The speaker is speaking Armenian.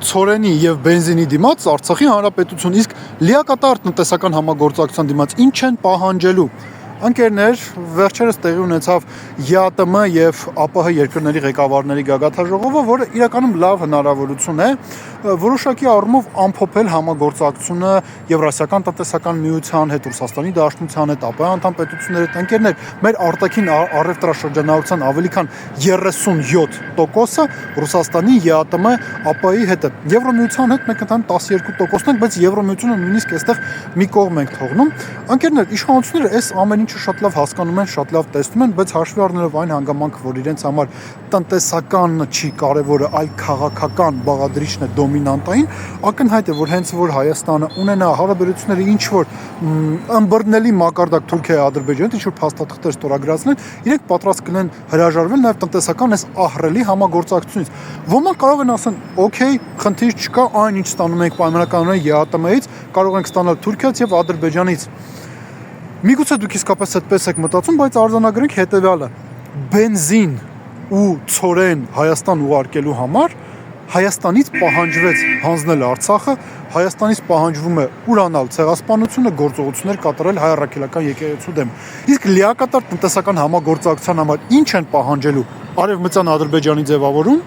ցորենի եւ բենզինի դիմաց Արցախի հանրապետություն, իսկ լիակատար տնտեսական համագործակցության դիմաց ինչ են պահանջելու։ Ընկերներ, վերջերս տեղի ունեցավ ԵԱՏՄ եւ ԱՊՀ երկրների ղեկավարների գագաթաժողովը, որը իրականում լավ հնարավորություն է որոշակի առումով ամփոփել համագործակցությունը Եվրասիական տնտեսական միության հետ, Ռուսաստանի Դաշնության հետ, ԱՊՀ անդամ պետությունների հետ։ Ընկերներ, մեր արտաքին առևտրաշրջանառության ավելի քան 37%-ը Ռուսաստանի, ԵԱՏՄ, ԱՊՀ-ի հետ է։ Եվրոմիության հետ մենք ընդհանուր 12%-ն ենք, բայց Եվրոմիությունը նույնիսկ այստեղ մի կողմ ենք թողնում։ Ընկերներ, իշխանությունները այս ամեն ինչը շատ լավ հասկանում են, շատ լավ տեսնում են, բայց հաշվի առնելով այն հանգամանքը, որ իրենց համար տնտեսականն չի կարևորը, այլ քաղաքական բաղադրիչն է դոմինանտային, ակնհայտ է, որ հենց որ Հայաստանը ունենա հարաբերությունների ինչ որ ըմբռնելի մակարդակ Թուրքիայի, Ադրբեջանի, ինչ որ փաստաթղթեր ստորագրացնեն, իրենք պատրաստ կլինեն հրաժարվել նաև տնտեսական այս ահռելի համագործակցությունից։ Ոմանք կարող են ասեն, օքեյ, խնդիր չկա, այն ինչ ստանում ենք պայմանականորեն ԵԱՏՄ-ից, կարող ենք ստանալ Թուրքիայից եւ Ադրբեջանից։ Միգուցե դուք իսկապես այդպես եք մտածում, բայց արձանագրենք հետևյալը. բենզին ու ցորեն Հայաստան ուղարկելու համար Հայաստանից պահանջվեց հանձնել Արցախը, Հայաստանից պահանջվում է ուրանալ ցեղասպանությունը, գործողություններ կատարել հայ առաքելական եկեղեցու դեմ։ Իսկ լիակատար տնտեսական համագործակցության համար ինչ են պահանջելու Արևմտյան Ադրբեջանի ձևավորում,